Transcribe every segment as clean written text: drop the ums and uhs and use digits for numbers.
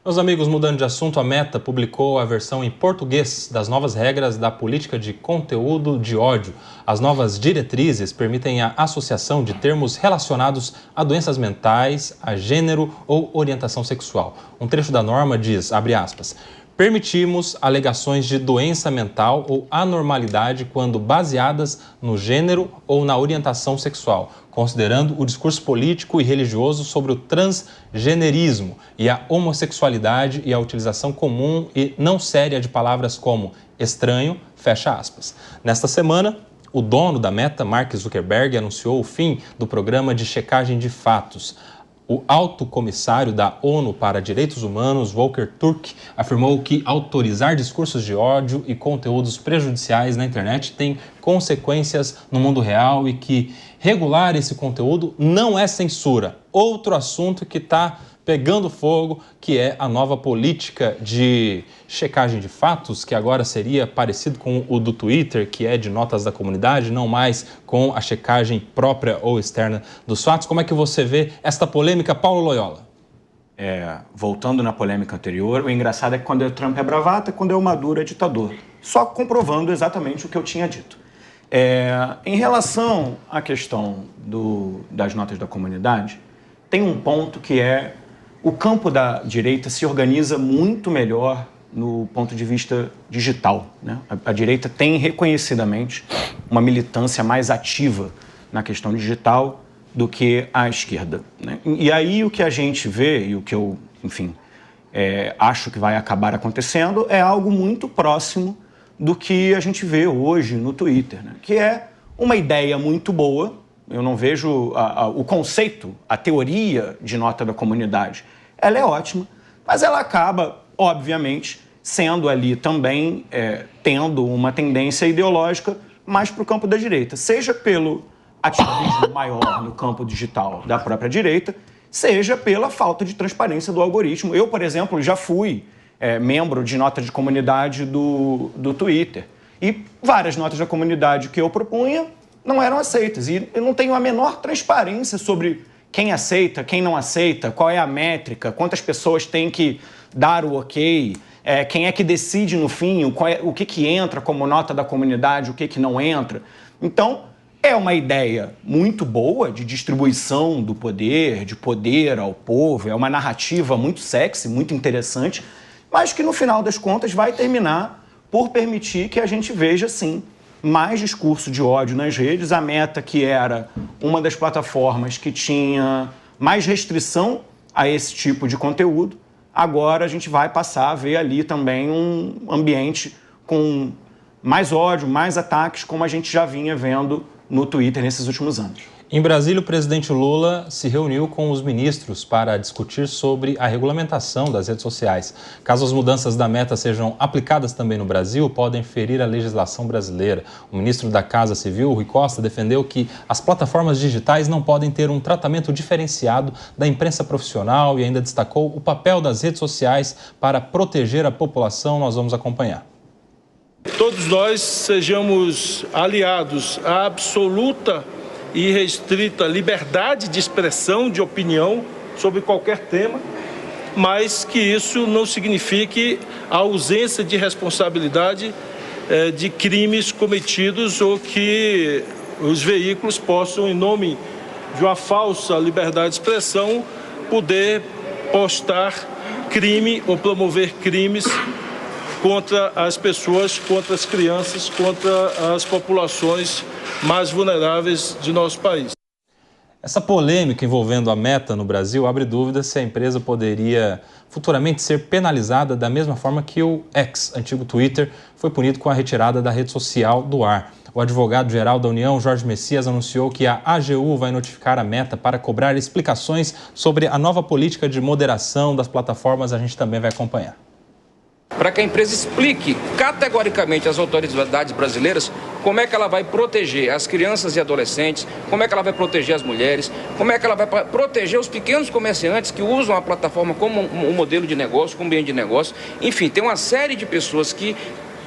Meus amigos, mudando de assunto, a Meta publicou a versão em português das novas regras da política de conteúdo de ódio. As novas diretrizes permitem a associação de termos relacionados a doenças mentais, a gênero ou orientação sexual. Um trecho da norma diz, abre aspas, permitimos alegações de doença mental ou anormalidade quando baseadas no gênero ou na orientação sexual, considerando o discurso político e religioso sobre o transgenerismo e a homossexualidade e a utilização comum e não séria de palavras como estranho, fecha aspas. Nesta semana, o dono da Meta, Mark Zuckerberg, anunciou o fim do programa de checagem de fatos. O alto comissário da ONU para Direitos Humanos, Volker Turk, afirmou que autorizar discursos de ódio e conteúdos prejudiciais na internet tem consequências no mundo real e que regular esse conteúdo não é censura. Outro assunto que está pegando fogo, que é a nova política de checagem de fatos, que agora seria parecido com o do Twitter, que é de notas da comunidade, não mais com a checagem própria ou externa dos fatos. Como é que você vê esta polêmica, Paulo Loyola? Voltando na polêmica anterior, o engraçado é que quando o Trump é bravata, quando é o Maduro é ditador. Só comprovando exatamente o que eu tinha dito. Em relação à questão das notas da comunidade, tem um ponto que é o campo da direita se organiza muito melhor no ponto de vista digital, né? A direita tem reconhecidamente uma militância mais ativa na questão digital do que a esquerda, né? E aí o que a gente vê, e o que eu, enfim, acho que vai acabar acontecendo, é algo muito próximo do que a gente vê hoje no Twitter, né? Que é uma ideia muito boa. Eu não vejo o conceito, a teoria de nota da comunidade. Ela é ótima, mas ela acaba, obviamente, sendo ali também, tendo uma tendência ideológica mais para o campo da direita. Seja pelo ativismo maior no campo digital da própria direita, seja pela falta de transparência do algoritmo. Eu, por exemplo, já fui membro de nota de comunidade do Twitter. E várias notas da comunidade que eu propunha não eram aceitas. E eu não tenho a menor transparência sobre quem aceita, quem não aceita, qual é a métrica, quantas pessoas têm que dar o ok, quem é que decide no fim, o que entra como nota da comunidade, o que não entra. Então, é uma ideia muito boa de distribuição do poder, de poder ao povo, é uma narrativa muito sexy, muito interessante, mas que no final das contas vai terminar por permitir que a gente veja, sim, mais discurso de ódio nas redes. A Meta, que era uma das plataformas que tinha mais restrição a esse tipo de conteúdo, agora a gente vai passar a ver ali também um ambiente com mais ódio, mais ataques, como a gente já vinha vendo no Twitter nesses últimos anos. Em Brasília, o presidente Lula se reuniu com os ministros para discutir sobre a regulamentação das redes sociais. Caso as mudanças da Meta sejam aplicadas também no Brasil, podem ferir a legislação brasileira. O ministro da Casa Civil, Rui Costa, defendeu que as plataformas digitais não podem ter um tratamento diferenciado da imprensa profissional e ainda destacou o papel das redes sociais para proteger a população. Nós vamos acompanhar. Todos nós sejamos aliados à absoluta e restrita liberdade de expressão, de opinião sobre qualquer tema, mas que isso não signifique a ausência de responsabilidade de crimes cometidos ou que os veículos possam, em nome de uma falsa liberdade de expressão, poder postar crime ou promover crimes contra as pessoas, contra as crianças, contra as populações mais vulneráveis de nosso país. Essa polêmica envolvendo a Meta no Brasil abre dúvidas se a empresa poderia futuramente ser penalizada da mesma forma que o X, antigo Twitter, foi punido com a retirada da rede social do ar. O advogado-geral da União, Jorge Messias, anunciou que a AGU vai notificar a Meta para cobrar explicações sobre a nova política de moderação das plataformas. A gente também vai acompanhar. Para que a empresa explique categoricamente às autoridades brasileiras como é que ela vai proteger as crianças e adolescentes, como é que ela vai proteger as mulheres, como é que ela vai proteger os pequenos comerciantes que usam a plataforma como um modelo de negócio, como bem de negócio. Enfim, tem uma série de pessoas que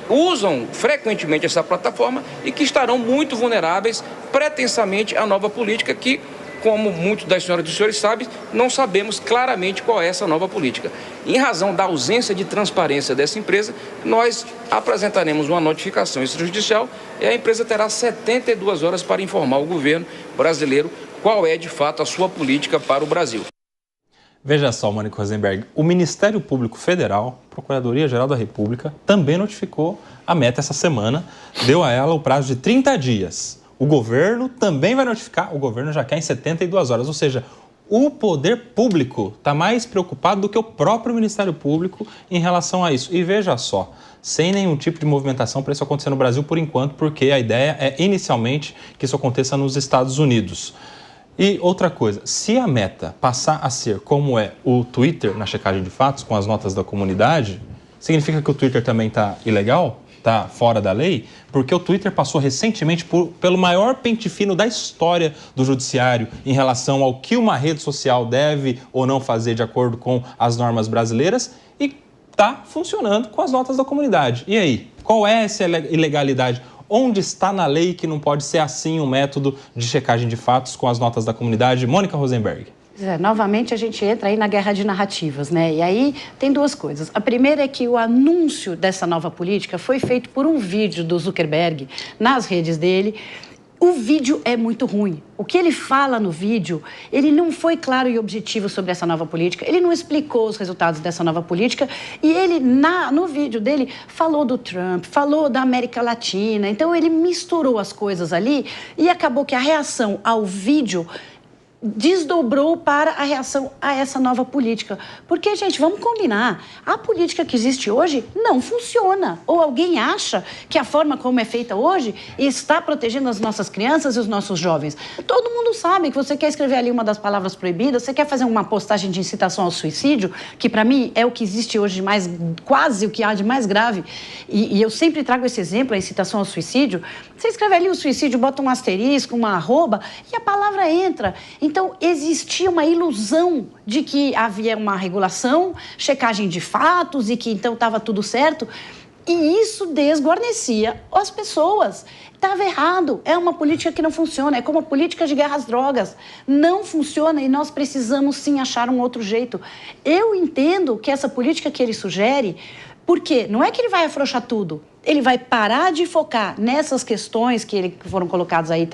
usam frequentemente essa plataforma e que estarão muito vulneráveis pretensamente à nova política que como muitos das senhoras e dos senhores sabem, não sabemos claramente qual é essa nova política. Em razão da ausência de transparência dessa empresa, nós apresentaremos uma notificação extrajudicial e a empresa terá 72 horas para informar o governo brasileiro qual é, de fato, a sua política para o Brasil. Veja só, Mônica Rosenberg, o Ministério Público Federal, Procuradoria-Geral da República, também notificou a Meta essa semana, deu a ela o prazo de 30 dias. O governo também vai notificar, o governo já quer em 72 horas, ou seja, o poder público está mais preocupado do que o próprio Ministério Público em relação a isso. E veja só, sem nenhum tipo de movimentação para isso acontecer no Brasil por enquanto, porque a ideia é inicialmente que isso aconteça nos Estados Unidos. E outra coisa, se a Meta passar a ser como é o Twitter na checagem de fatos, com as notas da comunidade, significa que o Twitter também está ilegal? Está fora da lei? Porque o Twitter passou recentemente pelo maior pente fino da história do judiciário em relação ao que uma rede social deve ou não fazer de acordo com as normas brasileiras e está funcionando com as notas da comunidade. E aí, qual é essa ilegalidade? Onde está na lei que não pode ser assim um método de checagem de fatos com as notas da comunidade? Mônica Rosenberg. Novamente a gente entra aí na guerra de narrativas, né? E aí tem duas coisas. A primeira é que o anúncio dessa nova política foi feito por um vídeo do Zuckerberg nas redes dele. O vídeo é muito ruim. O que ele fala no vídeo, ele não foi claro e objetivo sobre essa nova política, ele não explicou os resultados dessa nova política e ele, no vídeo dele, falou do Trump, falou da América Latina. Então, ele misturou as coisas ali e acabou que a reação ao vídeo desdobrou para a reação a essa nova política. Porque, gente, vamos combinar, a política que existe hoje não funciona. Ou alguém acha que a forma como é feita hoje está protegendo as nossas crianças e os nossos jovens. Todo mundo sabe que você quer escrever ali uma das palavras proibidas, você quer fazer uma postagem de incitação ao suicídio, que para mim é o que existe hoje de mais, quase o que há de mais grave, e eu sempre trago esse exemplo, a incitação ao suicídio. Você escreve ali o suicídio, bota um asterisco, uma arroba, e a palavra entra. Então, existia uma ilusão de que havia uma regulação, checagem de fatos e que então estava tudo certo. E isso desguarnecia as pessoas. Estava errado. É uma política que não funciona. É como a política de guerra às drogas. Não funciona e nós precisamos sim achar um outro jeito. Eu entendo que essa política que ele sugere, porque não é que ele vai afrouxar tudo. Ele vai parar de focar nessas questões que foram colocadas aí,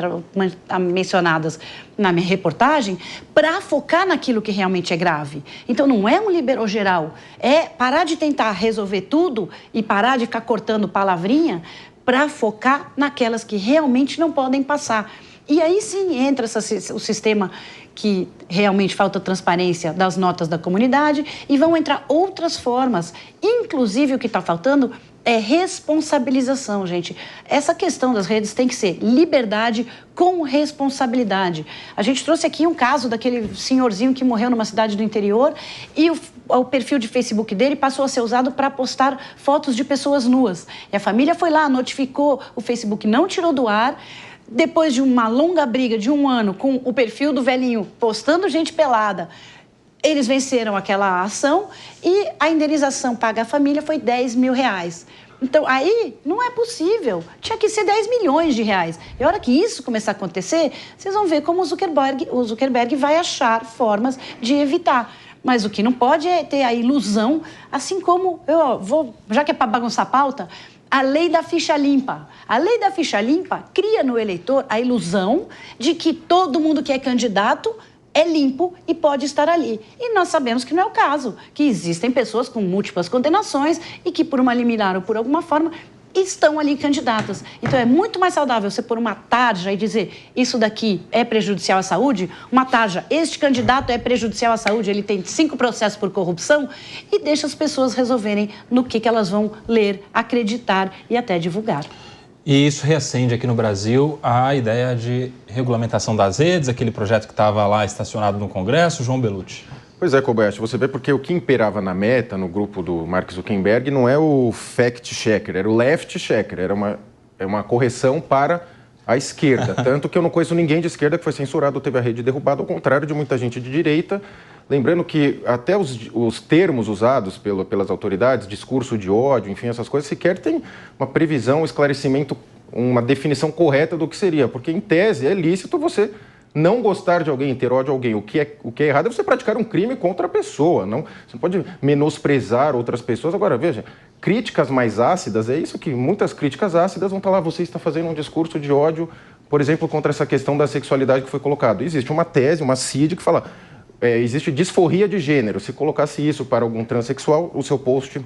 mencionadas na minha reportagem, para focar naquilo que realmente é grave. Então, não é um liberou geral, é parar de tentar resolver tudo e parar de ficar cortando palavrinha para focar naquelas que realmente não podem passar. E aí sim entra o sistema que realmente falta transparência das notas da comunidade e vão entrar outras formas. Inclusive, o que está faltando é responsabilização, gente. Essa questão das redes tem que ser liberdade com responsabilidade. A gente trouxe aqui um caso daquele senhorzinho que morreu numa cidade do interior e o perfil de Facebook dele passou a ser usado para postar fotos de pessoas nuas. E a família foi lá, notificou, o Facebook não tirou do ar. Depois de uma longa briga de 1 ano com o perfil do velhinho postando gente pelada, eles venceram aquela ação e a indenização paga à família foi R$10 mil. Então, aí não é possível. Tinha que ser 10 milhões de reais. E a hora que isso começar a acontecer, vocês vão ver como o Zuckerberg vai achar formas de evitar. Mas o que não pode é ter a ilusão, assim como, já que é para bagunçar a pauta, a lei da ficha limpa. A lei da ficha limpa cria no eleitor a ilusão de que todo mundo que é candidato é limpo e pode estar ali. E nós sabemos que não é o caso, que existem pessoas com múltiplas condenações e que por uma liminar ou por alguma forma estão ali candidatas. Então é muito mais saudável você pôr uma tarja e dizer isso daqui é prejudicial à saúde, uma tarja, este candidato é prejudicial à saúde, ele tem 5 processos por corrupção e deixa as pessoas resolverem no que elas vão ler, acreditar e até divulgar. E isso reacende aqui no Brasil a ideia de regulamentação das redes, aquele projeto que estava lá estacionado no Congresso, João Belucci. Pois é, Kobayashi, você vê porque o que imperava na Meta, no grupo do Mark Zuckerberg, não é o fact-checker, era o left-checker, era uma correção para a esquerda. Tanto que eu não conheço ninguém de esquerda que foi censurado ou teve a rede derrubada, ao contrário de muita gente de direita. Lembrando que até os termos usados pelas autoridades, discurso de ódio, enfim, essas coisas, sequer tem uma previsão, um esclarecimento, uma definição correta do que seria. Porque, em tese, é lícito você Não gostar de alguém, ter ódio a alguém, o que é errado é você praticar um crime contra a pessoa. Você não pode menosprezar outras pessoas. Agora, veja, críticas mais ácidas, é isso que muitas críticas ácidas vão estar lá, você está fazendo um discurso de ódio, por exemplo, contra essa questão da sexualidade que foi colocado. Existe uma tese, uma CID, que fala, existe disforia de gênero. Se colocasse isso para algum transexual, o seu post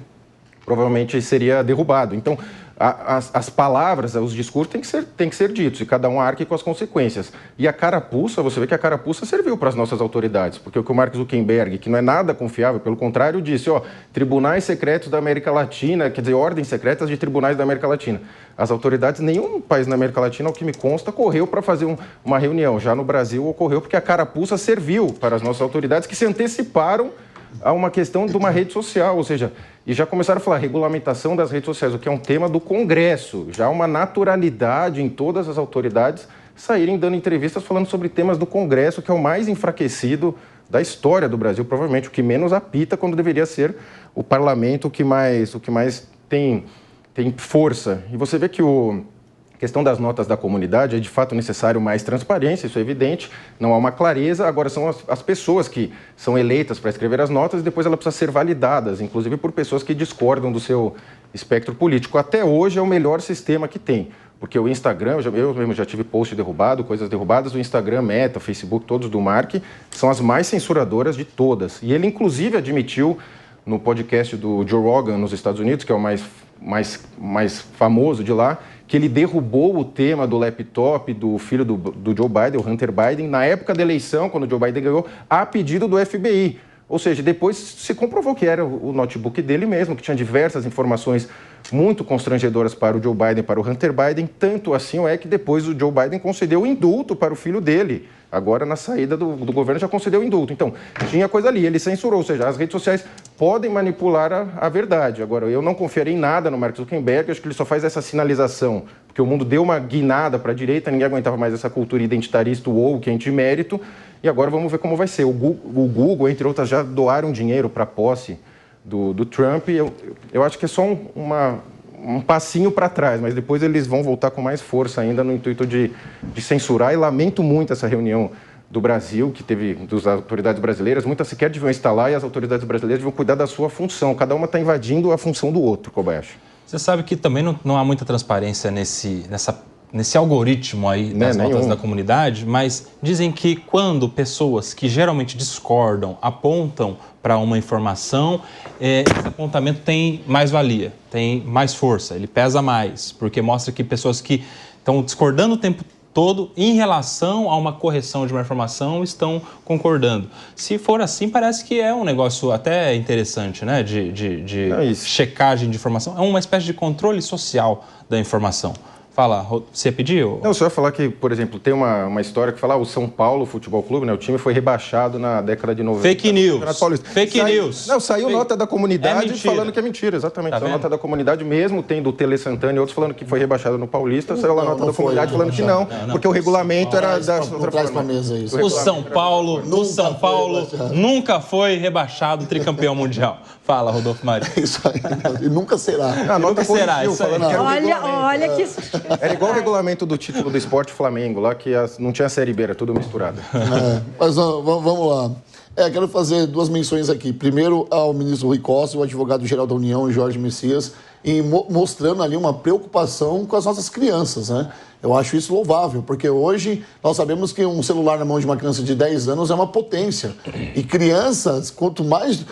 provavelmente seria derrubado. Então, as palavras, os discursos têm que ser ditos, e cada um arque com as consequências. E a carapuça, você vê que a carapuça serviu para as nossas autoridades, porque o que o Mark Zuckerberg, que não é nada confiável, pelo contrário, disse, tribunais secretos da América Latina, quer dizer, ordens secretas de tribunais da América Latina. As autoridades, nenhum país na América Latina, ao que me consta, correu para fazer uma reunião. Já no Brasil ocorreu porque a carapuça serviu para as nossas autoridades, que se anteciparam a uma questão de uma rede social, ou seja, e já começaram a falar regulamentação das redes sociais, o que é um tema do Congresso, já uma naturalidade em todas as autoridades saírem dando entrevistas falando sobre temas do Congresso, que é o mais enfraquecido da história do Brasil, provavelmente o que menos apita, quando deveria ser o parlamento o que mais tem força. E você vê que a questão das notas da comunidade é de fato necessário mais transparência, isso é evidente, não há uma clareza, agora são as pessoas que são eleitas para escrever as notas e depois elas precisam ser validadas, inclusive por pessoas que discordam do seu espectro político. Até hoje é o melhor sistema que tem, porque o Instagram, eu mesmo já tive post derrubado, coisas derrubadas, o Instagram, Meta, Facebook, todos do Mark, são as mais censuradoras de todas. E ele inclusive admitiu no podcast do Joe Rogan nos Estados Unidos, que é o mais famoso de lá, que ele derrubou o tema do laptop do filho do Joe Biden, o Hunter Biden, na época da eleição, quando o Joe Biden ganhou, a pedido do FBI. Ou seja, depois se comprovou que era o notebook dele mesmo, que tinha diversas informações muito constrangedoras para o Joe Biden, para o Hunter Biden, tanto assim é que depois o Joe Biden concedeu o indulto para o filho dele. Agora, na saída do governo, já concedeu o indulto. Então, tinha coisa ali, ele censurou, ou seja, as redes sociais podem manipular a verdade. Agora, eu não confiarei em nada no Mark Zuckerberg, acho que ele só faz essa sinalização, porque o mundo deu uma guinada para a direita, ninguém aguentava mais essa cultura identitarista woke, anti-mérito, e agora vamos ver como vai ser. O Google, entre outras, já doaram dinheiro para a posse do Trump, e eu acho que é só um passinho para trás, mas depois eles vão voltar com mais força ainda no intuito de censurar, e lamento muito essa reunião do Brasil, que teve das autoridades brasileiras, muitas sequer deviam estar lá e as autoridades brasileiras deviam cuidar da sua função, cada uma está invadindo a função do outro, Kobayashi. Você sabe que também não há muita transparência nesse algoritmo aí das notas da comunidade, mas dizem que quando pessoas que geralmente discordam apontam para uma informação, esse apontamento tem mais valia, tem mais força, ele pesa mais, porque mostra que pessoas que estão discordando o tempo todo em relação a uma correção de uma informação estão concordando. Se for assim, parece que é um negócio até interessante, né? De checagem de informação. É uma espécie de controle social da informação. Fala, você pediu? Não, só ia falar que, por exemplo, tem uma história que fala o São Paulo Futebol Clube, né? O time foi rebaixado na década de 90. Fake news. Fake news. Não, saiu nota da comunidade falando que é mentira, exatamente. Saiu nota da comunidade mesmo, tem do Tele Santana e outros falando que foi rebaixado no Paulista, saiu lá a nota da comunidade falando que não, porque o regulamento era da outra forma. O São Paulo nunca foi rebaixado tricampeão mundial. Fala, Rodolfo Maria. Isso aí, e nunca será. A nota será. Olha que isso. Era igual o regulamento do título do Esporte Flamengo, lá que não tinha Série B, era tudo misturado. Mas vamos lá. Quero fazer duas menções aqui. Primeiro, ao ministro Rui Costa, o advogado-geral da União, Jorge Messias, e mostrando ali uma preocupação com as nossas crianças, né? Eu acho isso louvável, porque hoje nós sabemos que um celular na mão de uma criança de 10 anos é uma potência. E crianças, quanto mais...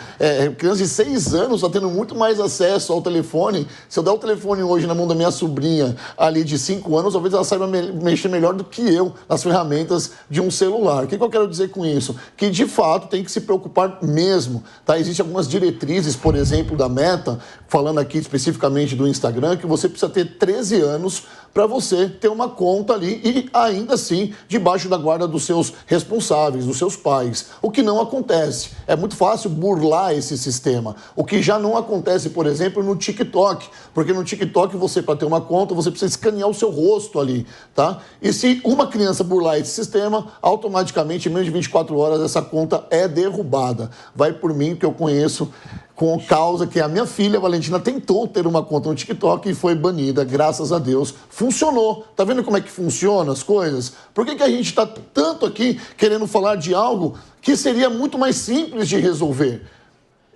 crianças de 6 anos estão tendo muito mais acesso ao telefone. Se eu der o telefone hoje na mão da minha sobrinha ali de 5 anos, talvez ela saiba mexer melhor do que eu nas ferramentas de um celular. O que eu quero dizer com isso? Que, de fato, tem que se preocupar mesmo. Tá? Existem algumas diretrizes, por exemplo, da Meta, falando aqui especificamente do Instagram, que você precisa ter 13 anos para você ter uma conta ali e, ainda assim, debaixo da guarda dos seus responsáveis, dos seus pais. O que não acontece. É muito fácil burlar esse sistema. O que já não acontece, por exemplo, no TikTok. Porque no TikTok, você, para ter uma conta, você precisa escanear o seu rosto ali, tá? E se uma criança burlar esse sistema, automaticamente, em menos de 24 horas, essa conta é derrubada. Vai por mim, que eu conheço com causa que a minha filha, Valentina, tentou ter uma conta no TikTok e foi banida, graças a Deus. Funcionou. Tá vendo como é que funciona as coisas? Por que a gente está tanto aqui querendo falar de algo que seria muito mais simples de resolver?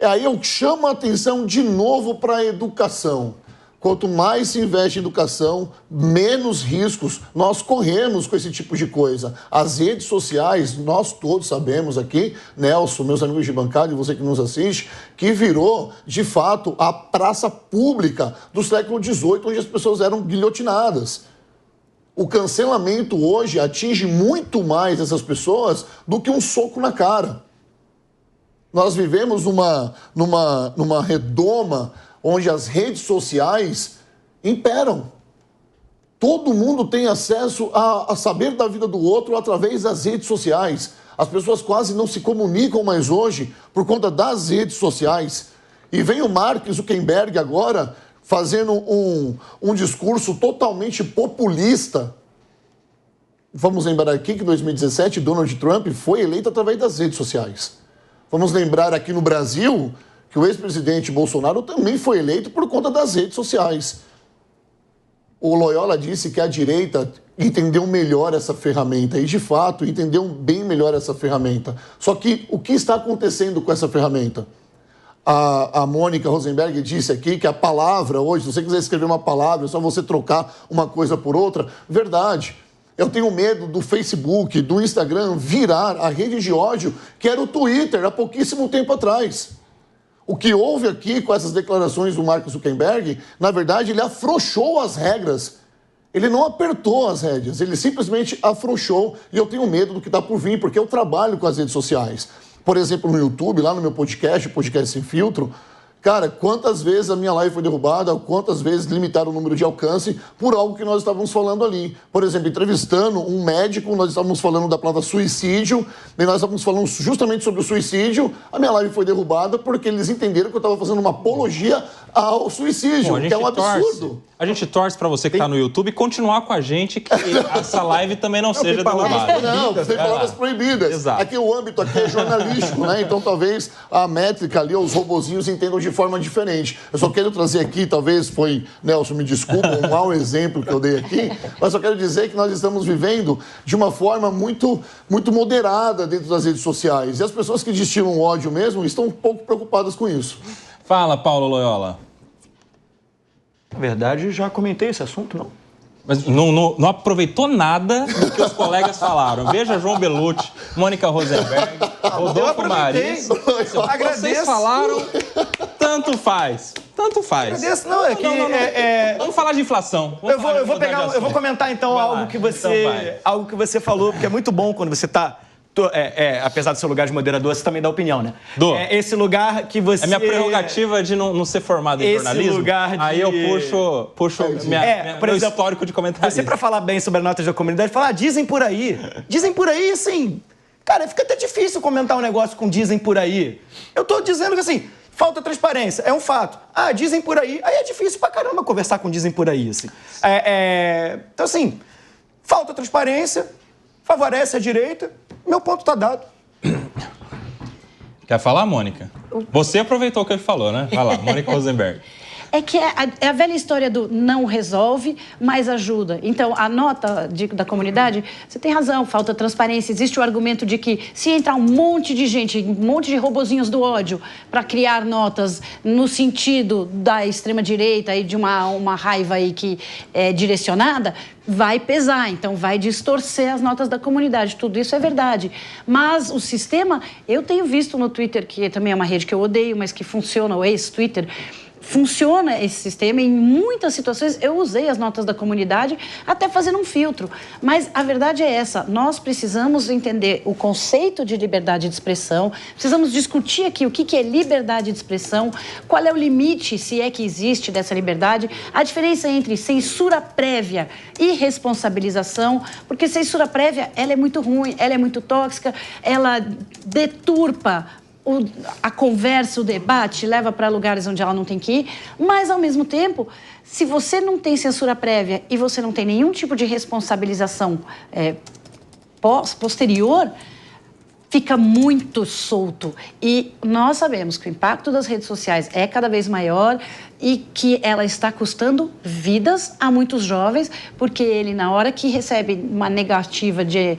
Aí eu chamo a atenção de novo para a educação. Quanto mais se investe em educação, menos riscos nós corremos com esse tipo de coisa. As redes sociais, nós todos sabemos aqui, Nelson, meus amigos de bancada e você que nos assiste, que virou, de fato, a praça pública do século XVIII, onde as pessoas eram guilhotinadas. O cancelamento hoje atinge muito mais essas pessoas do que um soco na cara. Nós vivemos numa redoma onde as redes sociais imperam. Todo mundo tem acesso a saber da vida do outro através das redes sociais. As pessoas quase não se comunicam mais hoje por conta das redes sociais. E vem o Mark Zuckerberg agora fazendo um discurso totalmente populista. Vamos lembrar aqui que em 2017 Donald Trump foi eleito através das redes sociais. Vamos lembrar aqui no Brasil que o ex-presidente Bolsonaro também foi eleito por conta das redes sociais. O Loyola disse que a direita entendeu melhor essa ferramenta e, de fato, entendeu bem melhor essa ferramenta. Só que o que está acontecendo com essa ferramenta? A Mônica Rosenberg disse aqui que a palavra hoje, se você quiser escrever uma palavra, é só você trocar uma coisa por outra. Verdade. Eu tenho medo do Facebook, do Instagram virar a rede de ódio que era o Twitter há pouquíssimo tempo atrás. O que houve aqui com essas declarações do Mark Zuckerberg, na verdade, ele afrouxou as regras. Ele não apertou as rédeas, ele simplesmente afrouxou. E eu tenho medo do que está por vir, porque eu trabalho com as redes sociais. Por exemplo, no YouTube, lá no meu podcast, o Podcast Sem Filtro, cara, quantas vezes a minha live foi derrubada, quantas vezes limitaram o número de alcance por algo que nós estávamos falando ali. Por exemplo, entrevistando um médico, nós estávamos falando da palavra suicídio, e nós estávamos falando justamente sobre o suicídio, a minha live foi derrubada porque eles entenderam que eu estava fazendo uma apologia ao suicídio, que é um absurdo. A gente torce para você que está no YouTube continuar com a gente, que essa live também não seja derrubada. Não, tem palavras proibidas. Exato. Aqui o âmbito aqui é jornalístico, né? Então talvez a métrica ali, os robozinhos entendam de forma diferente. Eu só quero trazer aqui, talvez foi, Nelson, me desculpa, um mau exemplo que eu dei aqui, mas só quero dizer que nós estamos vivendo de uma forma muito moderada dentro das redes sociais. E as pessoas que destilam ódio mesmo estão um pouco preocupadas com isso. Fala, Paulo Loyola. Na verdade, já comentei esse assunto, não? Mas não aproveitou nada do que os colegas falaram. Veja João Belucci, Mônica Rosenberg, Rodolfo Maris. Vocês falaram, tanto faz. Tanto faz. Agradeço, não, é que... Vamos falar de inflação. Eu vou comentar, então, algo que você falou, porque é muito bom quando você está... apesar do seu lugar de moderador, você também dá opinião, né? Esse lugar que você... É minha prerrogativa de não ser formado em jornalismo. Lugar de... Aí eu puxo meu histórico de comentário. Você, pra falar bem sobre a nota da comunidade, fala, dizem por aí. Dizem por aí, assim... Cara, fica até difícil comentar um negócio com dizem por aí. Eu tô dizendo que, assim, falta transparência, é um fato. Ah, dizem por aí. Aí é difícil pra caramba conversar com dizem por aí, assim. Então, assim, falta transparência, favorece a direita... Meu ponto está dado. Quer falar, Mônica? Você aproveitou o que ele falou, né? Vai lá, Mônica Rosenberg. É que é a velha história do não resolve, mas ajuda. Então, a nota da comunidade, você tem razão, falta transparência. Existe o argumento de que se entrar um monte de gente, um monte de robozinhos do ódio para criar notas no sentido da extrema-direita e de uma raiva aí que é direcionada, vai pesar, então vai distorcer as notas da comunidade. Tudo isso é verdade. Mas o sistema, eu tenho visto no Twitter, que também é uma rede que eu odeio, mas que funciona, o ex-Twitter, funciona esse sistema. Em muitas situações eu usei as notas da comunidade até fazendo um filtro. Mas a verdade é essa, nós precisamos entender o conceito de liberdade de expressão, precisamos discutir aqui o que é liberdade de expressão, qual é o limite, se é que existe, dessa liberdade, a diferença entre censura prévia e responsabilização, porque censura prévia, ela é muito ruim, ela é muito tóxica, ela deturpa a conversa, o debate, leva para lugares onde ela não tem que ir, mas, ao mesmo tempo, se você não tem censura prévia e você não tem nenhum tipo de responsabilização posterior, fica muito solto. E nós sabemos que o impacto das redes sociais é cada vez maior e que ela está custando vidas a muitos jovens, porque ele, na hora que recebe uma negativa de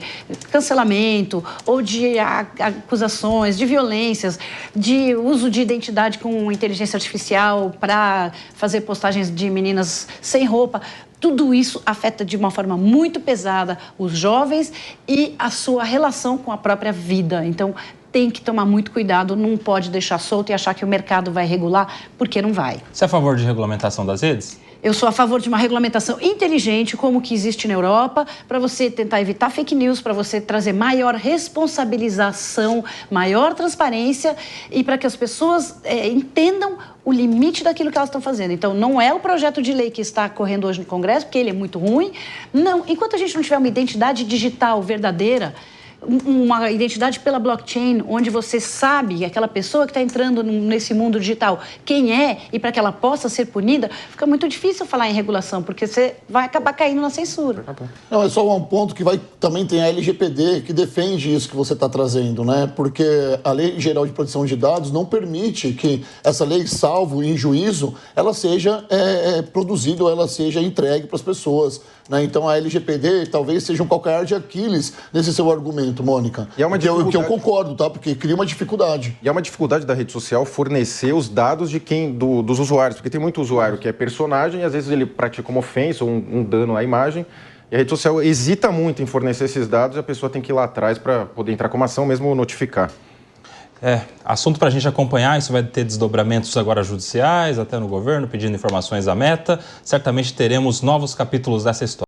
cancelamento ou de acusações, de violências, de uso de identidade com inteligência artificial para fazer postagens de meninas sem roupa, tudo isso afeta de uma forma muito pesada os jovens e a sua relação com a própria vida. Então, tem que tomar muito cuidado, não pode deixar solto e achar que o mercado vai regular, porque não vai. Você é a favor de regulamentação das redes? Eu sou a favor de uma regulamentação inteligente, como que existe na Europa, para você tentar evitar fake news, para você trazer maior responsabilização, maior transparência e para que as pessoas entendam o limite daquilo que elas estão fazendo. Então, não é o projeto de lei que está correndo hoje no Congresso, porque ele é muito ruim. Não, enquanto a gente não tiver uma identidade digital verdadeira, uma identidade pela blockchain, onde você sabe aquela pessoa que está entrando nesse mundo digital, quem é, e para que ela possa ser punida, fica muito difícil falar em regulação, porque você vai acabar caindo na censura. Não, é só um ponto que também tem a LGPD, que defende isso que você está trazendo, né? Porque a Lei Geral de Proteção de Dados não permite que essa lei, salvo em juízo, ela seja produzida ou ela seja entregue para as pessoas, né? Então a LGPD talvez seja um calcanhar de Aquiles nesse seu argumento, Mônica. E é uma que eu concordo, tá? Porque cria uma dificuldade. E é uma dificuldade da rede social fornecer os dados dos usuários, porque tem muito usuário que é personagem e às vezes ele pratica uma ofensa ou um dano à imagem, e a rede social hesita muito em fornecer esses dados e a pessoa tem que ir lá atrás para poder entrar com uma ação, mesmo notificar. Assunto para a gente acompanhar, isso vai ter desdobramentos agora judiciais, até no governo, pedindo informações à Meta. Certamente teremos novos capítulos dessa história.